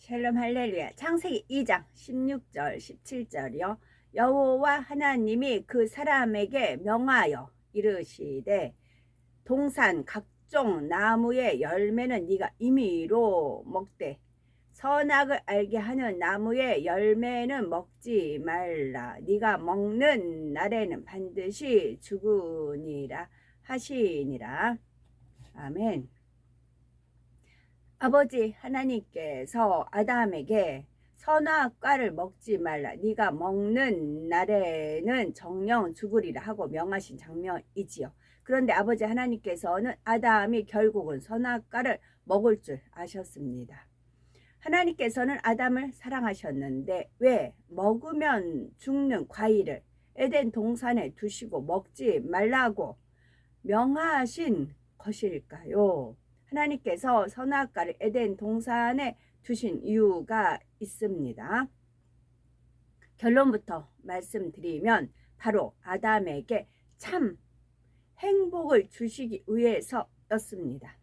샬롬 할렐루야. 창세기 2장 16절 17절이요. 여호와 하나님이 그 사람에게 명하여 이르시되 동산 각종 나무의 열매는 네가 임의로 먹되 선악을 알게 하는 나무의 열매는 먹지 말라. 네가 먹는 날에는 반드시 죽으니라 하시니라. 아멘. 아버지 하나님께서 아담에게 선악과를 먹지 말라. 네가 먹는 날에는 정령 죽으리라 하고 명하신 장면이지요. 그런데 아버지 하나님께서는 아담이 결국은 선악과를 먹을 줄 아셨습니다. 하나님께서는 아담을 사랑하셨는데 왜 먹으면 죽는 과일을 에덴 동산에 두시고 먹지 말라고 명하신 것일까요? 하나님께서 선악과를 에덴 동산에 두신 이유가 있습니다. 결론부터 말씀드리면 바로 아담에게 참 행복을 주시기 위해서였습니다.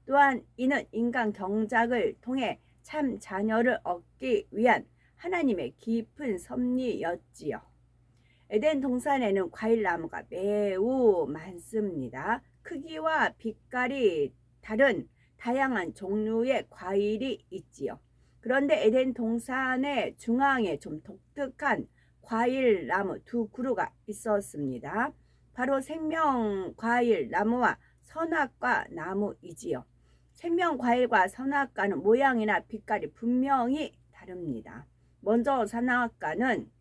또한 이는 인간 경작을 통해 참 자녀를 얻기 위한 하나님의 깊은 섭리였지요. 에덴 동산에는 과일나무가 매우 많습니다. 크기와 빛깔이 다른 다양한 종류의 과일이 있지요. 그런데 에덴 동산의 중앙에 좀 독특한 과일나무 두 그루가 있었습니다. 바로 생명과일 나무와 선악과 나무이지요. 생명과일과 선악과는 모양이나 빛깔이 분명히 다릅니다. 먼저 선악과는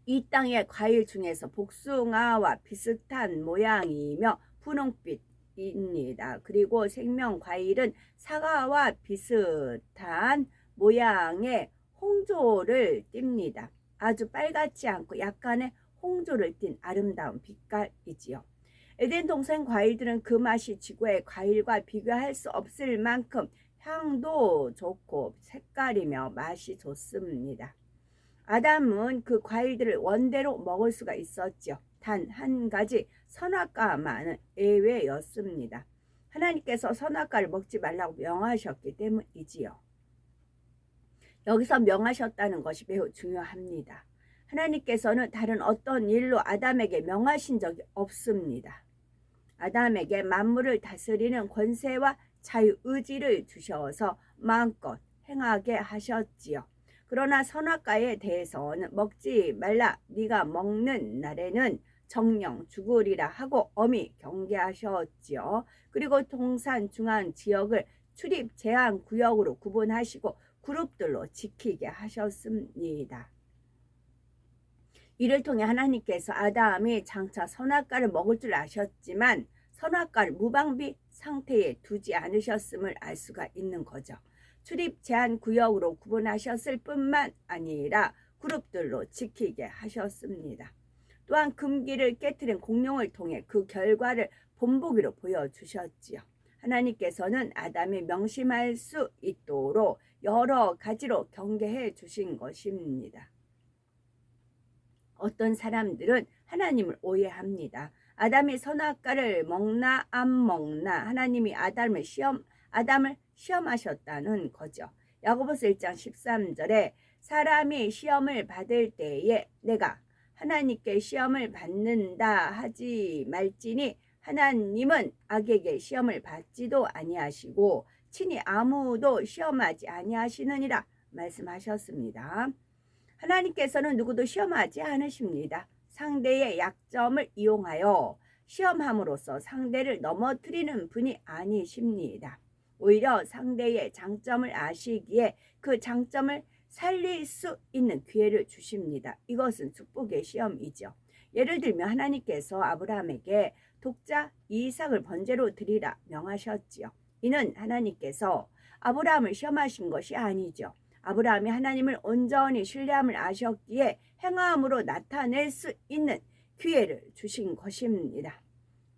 이 땅의 과일 중에서 복숭아와 비슷한 모양이며 분홍빛입니다. 그리고 생명과일은 사과와 비슷한 모양의 홍조를 띱니다. 아주 빨갛지 않고 약간의 홍조를 띤 아름다운 빛깔이지요. 에덴 동산 과일들은 그 맛이 지구의 과일과 비교할 수 없을 만큼 향도 좋고 색깔이며 맛이 좋습니다. 아담은 그 과일들을 원대로 먹을 수가 있었죠. 단 한 가지 선악과만은 예외였습니다. 하나님께서 선악과를 먹지 말라고 명하셨기 때문이지요. 여기서 명하셨다는 것이 매우 중요합니다. 하나님께서는 다른 어떤 일로 아담에게 명하신 적이 없습니다. 아담에게 만물을 다스리는 권세와 자유의지를 주셔서 마음껏 행하게 하셨지요. 그러나 선악과에 대해서는 먹지 말라. 네가 먹는 날에는 정령 죽으리라 하고 엄히 경계하셨지요. 그리고 동산 중앙 지역을 출입 제한 구역으로 구분하시고 그룹들로 지키게 하셨습니다. 이를 통해 하나님께서 아담이 장차 선악과를 먹을 줄 아셨지만 선악과를 무방비 상태에 두지 않으셨음을 알 수가 있는 거죠. 출입 제한 구역으로 구분하셨을 뿐만 아니라 그룹들로 지키게 하셨습니다. 또한 금기를 깨트린 공룡을 통해 그 결과를 본보기로 보여주셨지요. 하나님께서는 아담이 명심할 수 있도록 여러 가지로 경계해 주신 것입니다. 어떤 사람들은 하나님을 오해합니다. 아담이 선악과를 먹나 안 먹나 하나님이 아담을 시험하셨다는 거죠. 야고보서 1장 13절에 사람이 시험을 받을 때에 내가 하나님께 시험을 받는다 하지 말지니 하나님은 악에게 시험을 받지도 아니하시고 친히 아무도 시험하지 아니하시느니라 말씀하셨습니다. 하나님께서는 누구도 시험하지 않으십니다. 상대의 약점을 이용하여 시험함으로써 상대를 넘어뜨리는 분이 아니십니다. 오히려 상대의 장점을 아시기에 그 장점을 살릴 수 있는 기회를 주십니다. 이것은 축복의 시험이죠. 예를 들면 하나님께서 아브라함에게 독자 이삭을 번제로 드리라 명하셨지요. 이는 하나님께서 아브라함을 시험하신 것이 아니죠. 아브라함이 하나님을 온전히 신뢰함을 아셨기에 행함으로 나타낼 수 있는 기회를 주신 것입니다.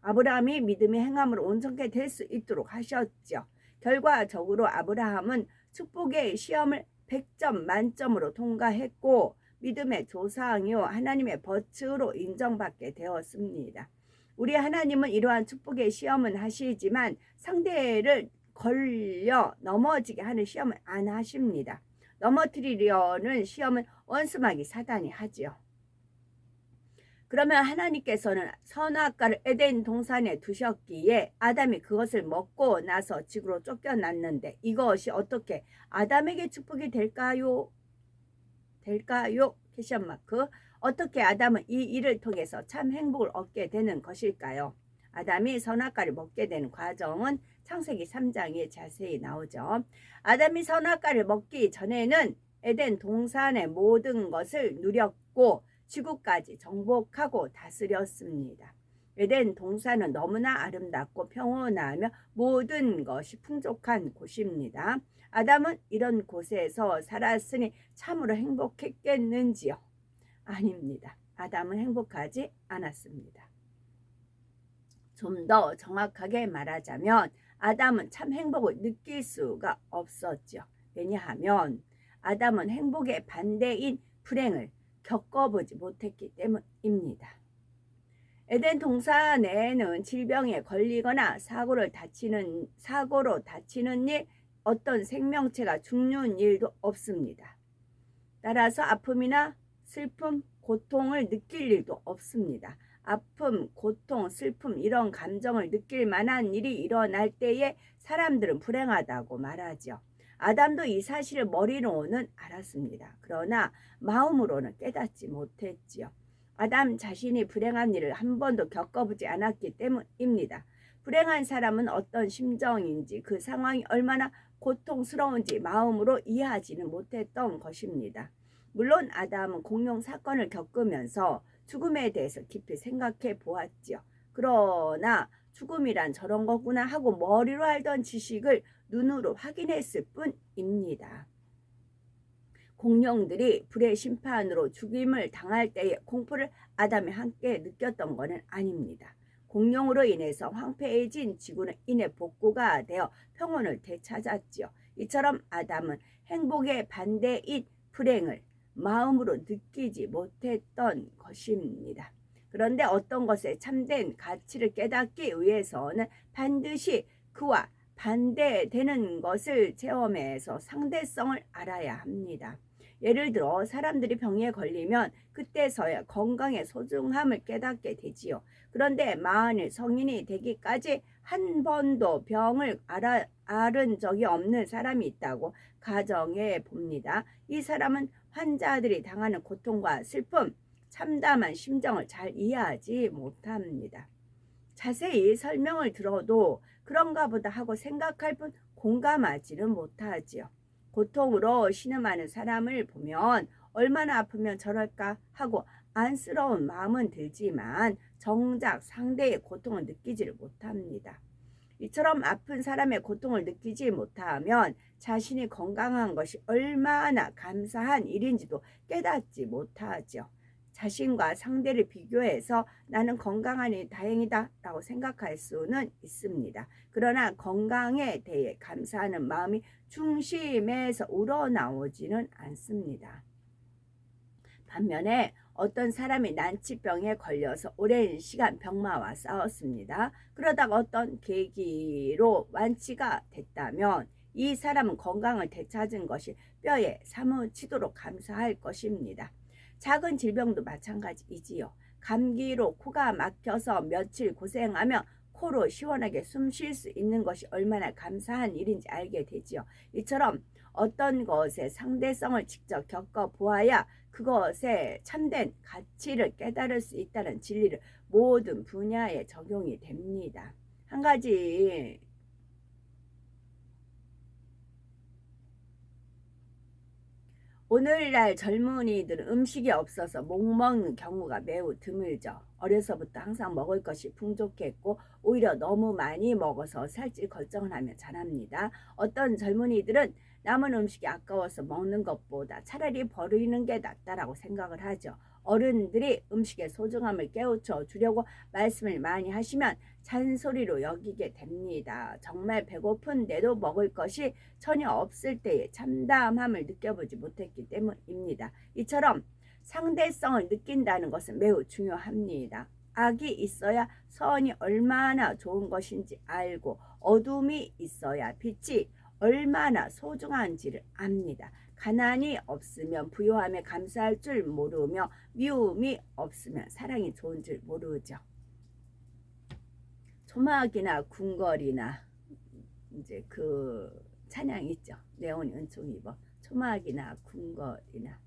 아브라함이 믿음의 행함으로 온전케 될 수 있도록 하셨죠. 결과적으로 아브라함은 축복의 시험을 100점 만점으로 통과했고 믿음의 조상이요 하나님의 버츠로 인정받게 되었습니다. 우리 하나님은 이러한 축복의 시험은 하시지만 상대를 걸려 넘어지게 하는 시험은 안 하십니다. 넘어뜨리려는 시험은 원수마귀 사단이 하지요. 그러면 하나님께서는 선악과를 에덴 동산에 두셨기에 아담이 그것을 먹고 나서 지구로 쫓겨났는데 이것이 어떻게 아담에게 축복이 될까요? 퀘션 마크. 어떻게 아담은 이 일을 통해서 참 행복을 얻게 되는 것일까요? 아담이 선악과를 먹게 되는 과정은 창세기 3장에 자세히 나오죠. 아담이 선악과를 먹기 전에는 에덴 동산의 모든 것을 누렸고 지구까지 정복하고 다스렸습니다. 에덴 동산은 너무나 아름답고 평온하며 모든 것이 풍족한 곳입니다. 아담은 이런 곳에서 살았으니 참으로 행복했겠는지요? 아닙니다. 아담은 행복하지 않았습니다. 좀 더 정확하게 말하자면 아담은 참 행복을 느낄 수가 없었죠. 왜냐하면 아담은 행복의 반대인 불행을 겪어보지 못했기 때문입니다. 에덴 동산에는 질병에 걸리거나 사고로 다치는 일, 어떤 생명체가 죽는 일도 없습니다. 따라서 아픔이나 슬픔, 고통을 느낄 일도 없습니다. 아픔, 고통, 슬픔 이런 감정을 느낄 만한 일이 일어날 때에 사람들은 불행하다고 말하죠. 아담도 이 사실을 머리로는 알았습니다. 그러나 마음으로는 깨닫지 못했지요. 아담 자신이 불행한 일을 한 번도 겪어보지 않았기 때문입니다. 불행한 사람은 어떤 심정인지 그 상황이 얼마나 고통스러운지 마음으로 이해하지는 못했던 것입니다. 물론 아담은 공룡 사건을 겪으면서 죽음에 대해서 깊이 생각해 보았지요. 그러나 죽음이란 저런 거구나 하고 머리로 알던 지식을 눈으로 확인했을 뿐입니다. 공룡들이 불의 심판으로 죽임을 당할 때의 공포를 아담이 함께 느꼈던 것은 아닙니다. 공룡으로 인해서 황폐해진 지구는 이내 복구가 되어 평온을 되찾았지요. 이처럼 아담은 행복의 반대인 불행을 마음으로 느끼지 못했던 것입니다. 그런데 어떤 것에 참된 가치를 깨닫기 위해서는 반드시 그와 반대되는 것을 체험해서 상대성을 알아야 합니다. 예를 들어 사람들이 병에 걸리면 그때서야 건강의 소중함을 깨닫게 되지요. 그런데 만일 성인이 되기까지 한 번도 병을 앓은 적이 없는 사람이 있다고 가정해 봅니다. 이 사람은 환자들이 당하는 고통과 슬픔, 참담한 심정을 잘 이해하지 못합니다. 자세히 설명을 들어도 그런가 보다 하고 생각할 뿐 공감하지는 못하지요. 고통으로 신음하는 사람을 보면 얼마나 아프면 저럴까 하고 안쓰러운 마음은 들지만 정작 상대의 고통을 느끼지를 못합니다. 이처럼 아픈 사람의 고통을 느끼지 못하면 자신이 건강한 것이 얼마나 감사한 일인지도 깨닫지 못하죠. 자신과 상대를 비교해서 나는 건강하니 다행이다 라고 생각할 수는 있습니다. 그러나 건강에 대해 감사하는 마음이 중심에서 우러나오지는 않습니다. 반면에 어떤 사람이 난치병에 걸려서 오랜 시간 병마와 싸웠습니다. 그러다가 어떤 계기로 완치가 됐다면 이 사람은 건강을 되찾은 것이 뼈에 사무치도록 감사할 것입니다. 작은 질병도 마찬가지이지요. 감기로 코가 막혀서 며칠 고생하며 코로 시원하게 숨 쉴 수 있는 것이 얼마나 감사한 일인지 알게 되지요. 이처럼 어떤 것의 상대성을 직접 겪어보아야 그것의 참된 가치를 깨달을 수 있다는 진리를 모든 분야에 적용이 됩니다. 한 가지 오늘날 젊은이들은 음식이 없어서 못 먹는 경우가 매우 드물죠. 어려서부터 항상 먹을 것이 풍족했고 오히려 너무 많이 먹어서 살찔 걱정을 하며 자랍니다. 어떤 젊은이들은 남은 음식이 아까워서 먹는 것보다 차라리 버리는 게 낫다라고 생각을 하죠. 어른들이 음식의 소중함을 깨우쳐 주려고 말씀을 많이 하시면 잔소리로 여기게 됩니다. 정말 배고픈데도 먹을 것이 전혀 없을 때의 참담함을 느껴보지 못했기 때문입니다. 이처럼 상대성을 느낀다는 것은 매우 중요합니다. 악이 있어야 선이 얼마나 좋은 것인지 알고 어둠이 있어야 빛이 얼마나 소중한지를 압니다. 가난이 없으면 부요함에 감사할 줄 모르며 미움이 없으면 사랑이 좋은 줄 모르죠. 초막이나 궁궐이나 이제 그 찬양 있죠. 네온 은총 입어 초막이나 궁궐이나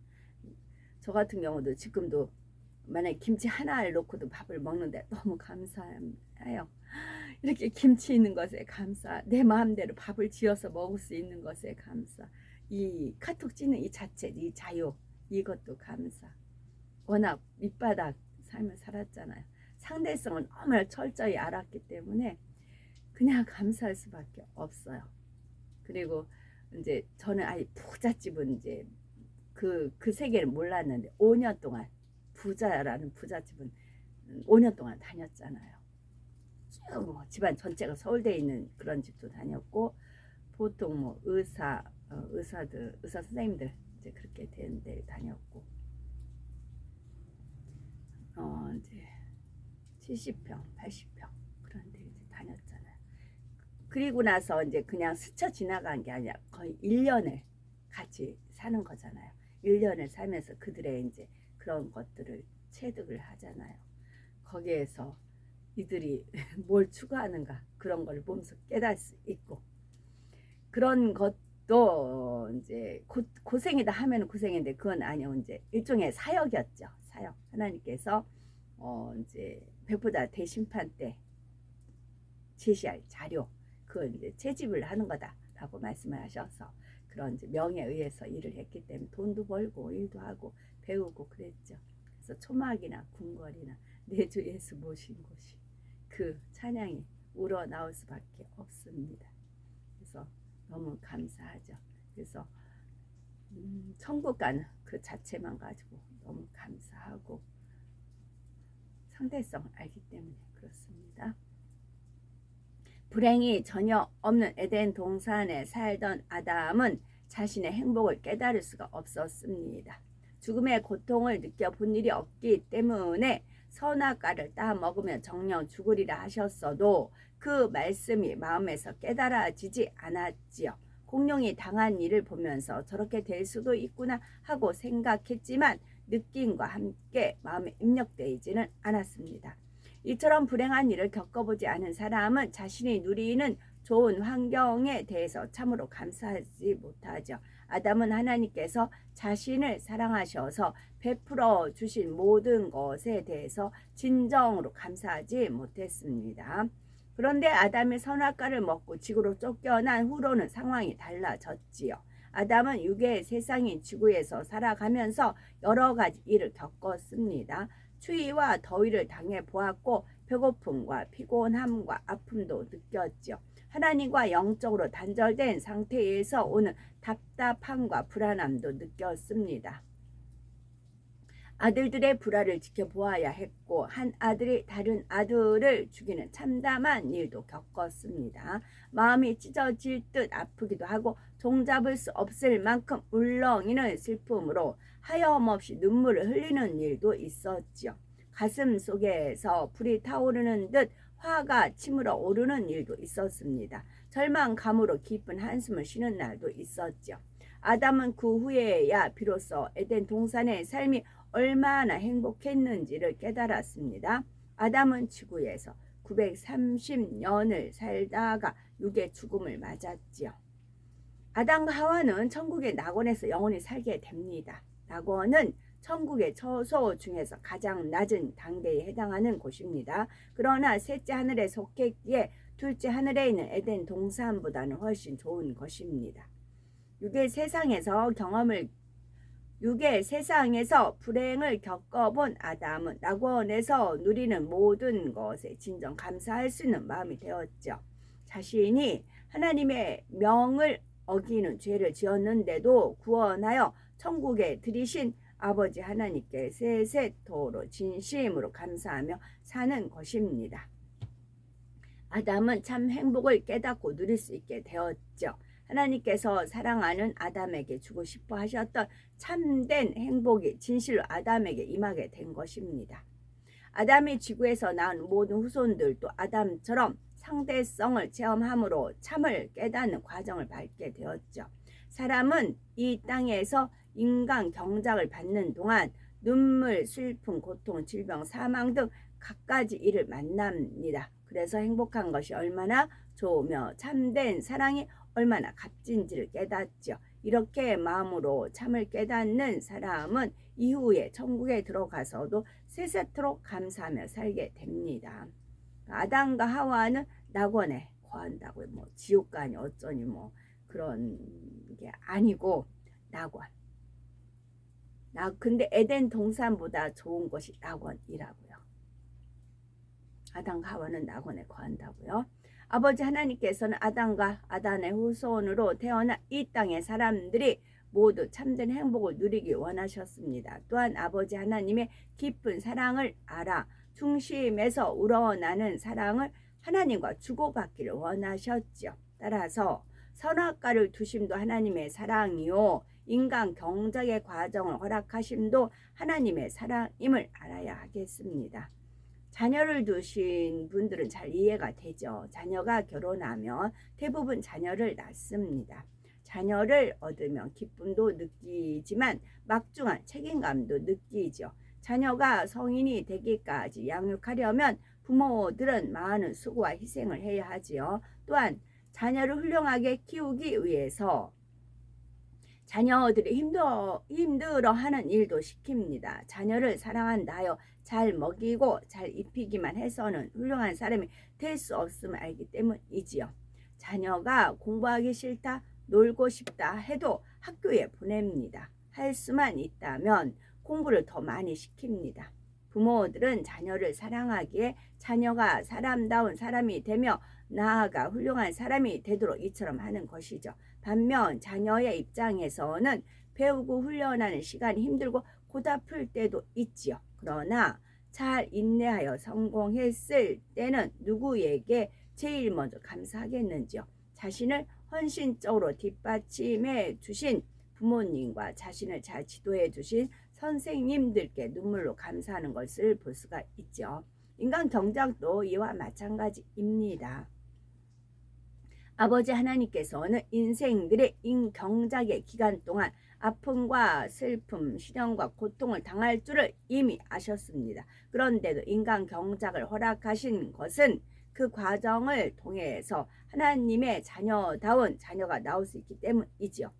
저 같은 경우도 지금도 만약에 김치 하나를 놓고도 밥을 먹는데 너무 감사해요. 이렇게 김치 있는 것에 감사, 내 마음대로 밥을 지어서 먹을 수 있는 것에 감사, 이 카톡 찍는 이 자체, 이 자유, 이것도 감사. 워낙 밑바닥 삶을 살았잖아요. 상대성을 너무나 철저히 알았기 때문에 그냥 감사할 수밖에 없어요. 그리고 이제 저는 아예 부잣집은 이제 그 세계를 몰랐는데 5년 동안 부자라는 부잣집은 5년 동안 다녔잖아요. 쭉 집안 전체가 서울대에 있는 그런 집도 다녔고 보통 뭐 의사 선생님들 이제 그렇게 된 데 다녔고 이제 70평, 80평 그런 데 이제 다녔잖아요. 그리고 나서 이제 그냥 스쳐 지나간 게 아니라 거의 1년을 같이 사는 거잖아요. 1년을 살면서 그들의 이제 그런 것들을 체득을 하잖아요. 거기에서 이들이 뭘 추구하는가 그런 걸 보면서 깨달을 수 있고 그런 것도 이제 고생이다 하면 고생인데 그건 아니요 이제 일종의 사역이었죠. 사역. 하나님께서 이제 백보다 대심판 때 제시할 자료 그걸 이제 채집을 하는 거다라고 말씀을 하셔서 그런 이제 명에 의해서 일을 했기 때문에 돈도 벌고 일도 하고 배우고 그랬죠. 그래서 초막이나 궁궐이나 내 주 예수 모신 곳이 그 찬양이 우러나올 수밖에 없습니다. 그래서 너무 감사하죠. 그래서 천국 가는 그 자체만 가지고 너무 감사하고 상대성을 알기 때문에 그렇습니다. 불행이 전혀 없는 에덴 동산에 살던 아담은 자신의 행복을 깨달을 수가 없었습니다. 죽음의 고통을 느껴본 일이 없기 때문에 선악과를 따 먹으면 정녕 죽으리라 하셨어도 그 말씀이 마음에서 깨달아지지 않았지요. 공룡이 당한 일을 보면서 저렇게 될 수도 있구나 하고 생각했지만 느낌과 함께 마음에 입력되지는 않았습니다. 이처럼 불행한 일을 겪어보지 않은 사람은 자신이 누리는 좋은 환경에 대해서 참으로 감사하지 못하죠. 아담은 하나님께서 자신을 사랑하셔서 베풀어 주신 모든 것에 대해서 진정으로 감사하지 못했습니다. 그런데 아담이 선악과를 먹고 지구로 쫓겨난 후로는 상황이 달라졌지요. 아담은 육의 세상인 지구에서 살아가면서 여러 가지 일을 겪었습니다. 추위와 더위를 당해 보았고 배고픔과 피곤함과 아픔도 느꼈죠. 하나님과 영적으로 단절된 상태에서 오는 답답함과 불안함도 느꼈습니다. 아들들의 불화를 지켜보아야 했고 한 아들이 다른 아들을 죽이는 참담한 일도 겪었습니다. 마음이 찢어질 듯 아프기도 하고 종잡을 수 없을 만큼 울렁이는 슬픔으로 하염없이 눈물을 흘리는 일도 있었지요. 가슴 속에서 불이 타오르는 듯 화가 치밀어 오르는 일도 있었습니다. 절망감으로 깊은 한숨을 쉬는 날도 있었죠. 아담은 그 후에야 비로소 에덴 동산의 삶이 얼마나 행복했는지를 깨달았습니다. 아담은 지구에서 930년을 살다가 육의 죽음을 맞았지요. 아담과 하와는 천국의 낙원에서 영원히 살게 됩니다. 낙원은 천국의 처소 중에서 가장 낮은 단계에 해당하는 곳입니다. 그러나 셋째 하늘에 속했기에 둘째 하늘에 있는 에덴 동산보다는 훨씬 좋은 것입니다. 육의 세상에서 불행을 겪어본 아담은 낙원에서 누리는 모든 것에 진정 감사할 수 있는 마음이 되었죠. 자신이 하나님의 명을 어기는 죄를 지었는데도 구원하여 천국에 들이신 아버지 하나님께 세세토록 진심으로 감사하며 사는 것입니다. 아담은 참 행복을 깨닫고 누릴 수 있게 되었죠. 하나님께서 사랑하는 아담에게 주고 싶어 하셨던 참된 행복이 진실로 아담에게 임하게 된 것입니다. 아담이 지구에서 낳은 모든 후손들도 아담처럼 상대성을 체험함으로 참을 깨닫는 과정을 밟게 되었죠. 사람은 이 땅에서 인간 경작을 받는 동안 눈물, 슬픔, 고통, 질병, 사망 등 갖가지 일을 만납니다. 그래서 행복한 것이 얼마나 좋으며 참된 사랑이 얼마나 값진지를 깨닫죠. 이렇게 마음으로 참을 깨닫는 사람은 이후에 천국에 들어가서도 세세토록 감사하며 살게 됩니다. 아담과 하와는 낙원에 거한다고 뭐 지옥가니 어쩌니 뭐 그런 게 아니고 낙원. 근데 에덴 동산보다 좋은 것이 낙원이라고요. 아담과 하와는 낙원에 거한다고요. 아버지 하나님께서는 아담과 아담의 후손으로 태어난 이 땅의 사람들이 모두 참된 행복을 누리기 원하셨습니다. 또한 아버지 하나님의 깊은 사랑을 알아 중심에서 우러나는 사랑을 하나님과 주고받기를 원하셨죠. 따라서 선악과를 두심도 하나님의 사랑이요 인간 경작의 과정을 허락하심도 하나님의 사랑임을 알아야 하겠습니다. 자녀를 두신 분들은 잘 이해가 되죠. 자녀가 결혼하면 대부분 자녀를 낳습니다. 자녀를 얻으면 기쁨도 느끼지만 막중한 책임감도 느끼죠. 자녀가 성인이 되기까지 양육하려면 부모들은 많은 수고와 희생을 해야 하지요. 또한 자녀를 훌륭하게 키우기 위해서 자녀들이 힘들어하는 일도 시킵니다. 자녀를 사랑한다 하여 잘 먹이고 잘 입히기만 해서는 훌륭한 사람이 될 수 없음을 알기 때문이지요. 자녀가 공부하기 싫다, 놀고 싶다 해도 학교에 보냅니다. 할 수만 있다면 공부를 더 많이 시킵니다. 부모들은 자녀를 사랑하기에 자녀가 사람다운 사람이 되며 나아가 훌륭한 사람이 되도록 이처럼 하는 것이죠. 반면 자녀의 입장에서는 배우고 훈련하는 시간이 힘들고 고달플 때도 있지요. 그러나 잘 인내하여 성공했을 때는 누구에게 제일 먼저 감사하겠는지요. 자신을 헌신적으로 뒷받침해 주신 부모님과 자신을 잘 지도해 주신 선생님들께 눈물로 감사하는 것을 볼 수가 있죠. 인간 경작도 이와 마찬가지입니다. 아버지 하나님께서는 인생들의 인경작의 기간 동안 아픔과 슬픔, 시련과 고통을 당할 줄을 이미 아셨습니다. 그런데도 인간 경작을 허락하신 것은 그 과정을 통해서 하나님의 자녀다운 자녀가 나올 수 있기 때문이지요.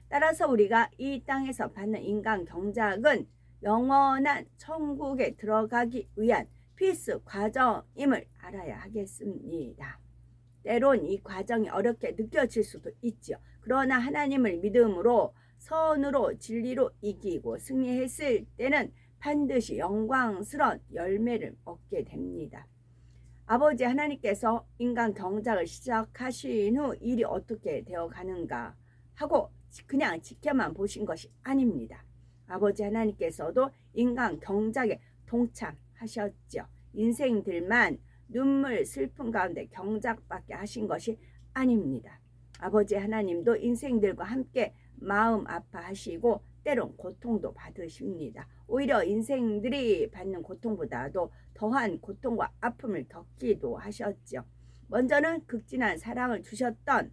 따라서 우리가 이 땅에서 받는 인간 경작은 영원한 천국에 들어가기 위한 필수 과정임을 알아야 하겠습니다. 때론 이 과정이 어렵게 느껴질 수도 있죠. 그러나 하나님을 믿음으로 선으로 진리로 이기고 승리했을 때는 반드시 영광스러운 열매를 얻게 됩니다. 아버지 하나님께서 인간 경작을 시작하신 후 일이 어떻게 되어 가는가 하고 그냥 지켜만 보신 것이 아닙니다. 아버지 하나님께서도 인간 경작에 동참하셨죠. 인생들만 눈물 슬픔 가운데 경작받게 하신 것이 아닙니다. 아버지 하나님도 인생들과 함께 마음 아파하시고 때론 고통도 받으십니다. 오히려 인생들이 받는 고통보다도 더한 고통과 아픔을 겪기도 하셨죠. 먼저는 극진한 사랑을 주셨던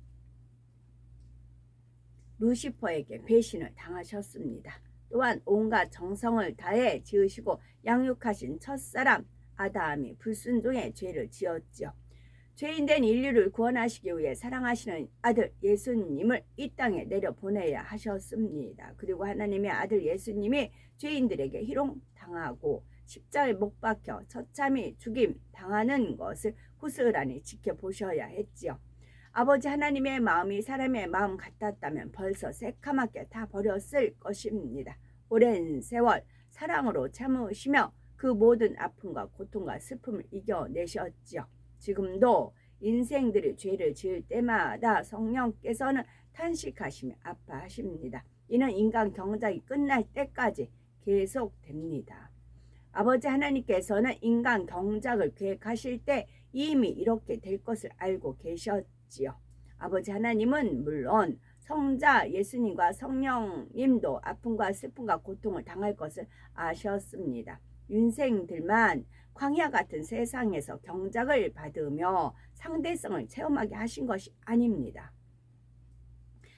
루시퍼에게 배신을 당하셨습니다. 또한 온갖 정성을 다해 지으시고 양육하신 첫사람 아담이 불순종의 죄를 지었죠. 죄인된 인류를 구원하시기 위해 사랑하시는 아들 예수님을 이 땅에 내려보내야 하셨습니다. 그리고 하나님의 아들 예수님이 죄인들에게 희롱당하고 십자가에 못 박혀 처참히 죽임 당하는 것을 고스란히 지켜보셔야 했지요. 아버지 하나님의 마음이 사람의 마음 같았다면 벌써 새카맣게 다 버렸을 것입니다. 오랜 세월 사랑으로 참으시며 그 모든 아픔과 고통과 슬픔을 이겨내셨지요. 지금도 인생들이 죄를 지을 때마다 성령께서는 탄식하시며 아파하십니다. 이는 인간 경작이 끝날 때까지 계속됩니다. 아버지 하나님께서는 인간 경작을 계획하실 때 이미 이렇게 될 것을 알고 계셨지요. 아버지 하나님은 물론 성자 예수님과 성령님도 아픔과 슬픔과 고통을 당할 것을 아셨습니다. 인생들만 광야 같은 세상에서 경작을 받으며 상대성을 체험하게 하신 것이 아닙니다.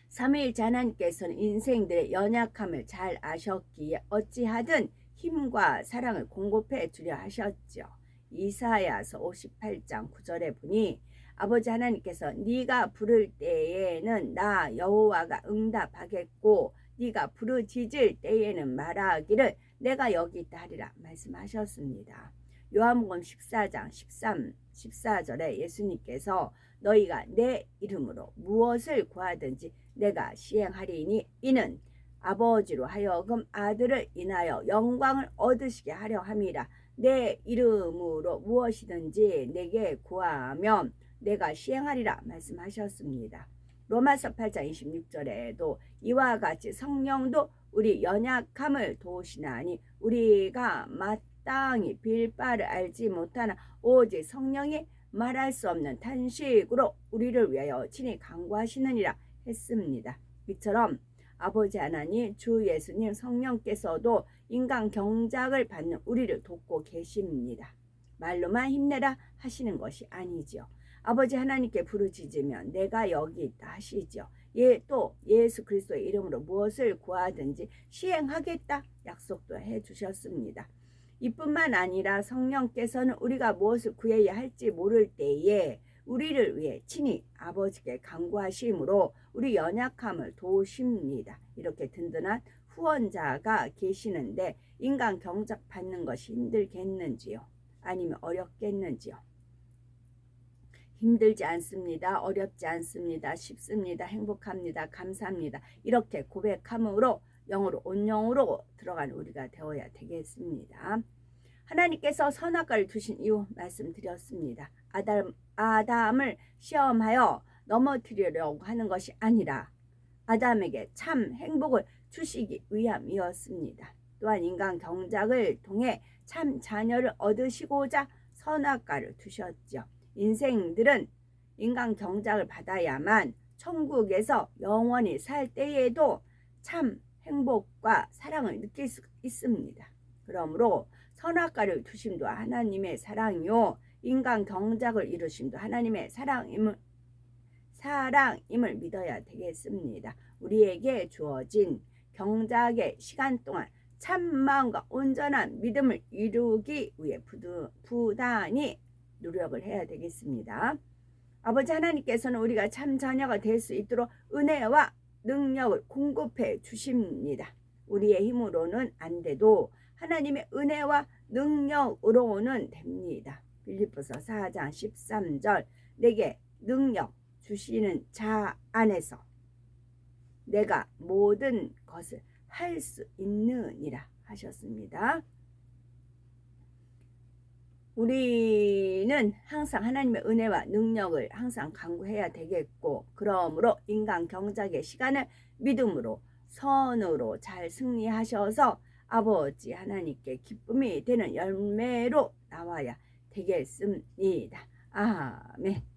삼위일체 하나님께서는 인생들의 연약함을 잘 아셨기에 어찌하든 힘과 사랑을 공급해 주려 하셨죠. 이사야서 58장 9절에 보니 아버지 하나님께서 네가 부를 때에는 나 여호와가 응답하겠고 네가 부르짖을 때에는 말하기를 내가 여기 있다 하리라 말씀하셨습니다. 요한복음 14장 13, 14절에 예수님께서 너희가 내 이름으로 무엇을 구하든지 내가 시행하리니 이는 아버지로 하여금 아들을 인하여 영광을 얻으시게 하려 함이라. 내 이름으로 무엇이든지 내게 구하면 내가 시행하리라 말씀하셨습니다. 로마서 8장 26절에도 이와 같이 성령도 우리 연약함을 도우시나니 우리가 마땅히 빌 바를 알지 못하나 오직 성령이 말할 수 없는 탄식으로 우리를 위하여 친히 간구하시느니라 했습니다. 이처럼 아버지 하나님, 주 예수님, 성령께서도 인간 경작을 받는 우리를 돕고 계십니다. 말로만 힘내라 하시는 것이 아니죠. 아버지 하나님께 부르짖으면 내가 여기 있다 하시죠. 또 예수 그리스도의 이름으로 무엇을 구하든지 시행하겠다 약속도 해주셨습니다. 이뿐만 아니라 성령께서는 우리가 무엇을 구해야 할지 모를 때에 우리를 위해 친히 아버지께 간구하심으로 우리 연약함을 도우십니다. 이렇게 든든한 후원자가 계시는데 인간 경작 받는 것이 힘들겠는지요? 아니면 어렵겠는지요? 힘들지 않습니다. 어렵지 않습니다. 쉽습니다. 행복합니다. 감사합니다. 이렇게 고백함으로 영으로 온영으로 들어간 우리가 되어야 되겠습니다. 하나님께서 선악과를 두신 이유 말씀드렸습니다. 아담을 시험하여 넘어뜨리려고 하는 것이 아니라 아담에게 참 행복을 주시기 위함이었습니다. 또한 인간 경작을 통해 참 자녀를 얻으시고자 선악과를 두셨죠. 인생들은 인간 경작을 받아야만 천국에서 영원히 살 때에도 참 행복과 사랑을 느낄 수 있습니다. 그러므로 선악과를 두심도 하나님의 사랑이요 인간 경작을 이루심도 하나님의 사랑임을 믿어야 되겠습니다. 우리에게 주어진 경작의 시간 동안 참 마음과 온전한 믿음을 이루기 위해 부단히 노력을 해야 되겠습니다. 아버지 하나님께서는 우리가 참 자녀가 될 수 있도록 은혜와 능력을 공급해 주십니다. 우리의 힘으로는 안 돼도 하나님의 은혜와 능력으로는 됩니다. 빌립보서 4장 13절 내게 능력 주시는 자 안에서 내가 모든 것을 할 수 있느니라 하셨습니다. 우리는 항상 하나님의 은혜와 능력을 항상 간구해야 되겠고 그러므로 인간 경작의 시간을 믿음으로 선으로 잘 승리하셔서 아버지 하나님께 기쁨이 되는 열매로 나와야 되겠습니다. 아멘.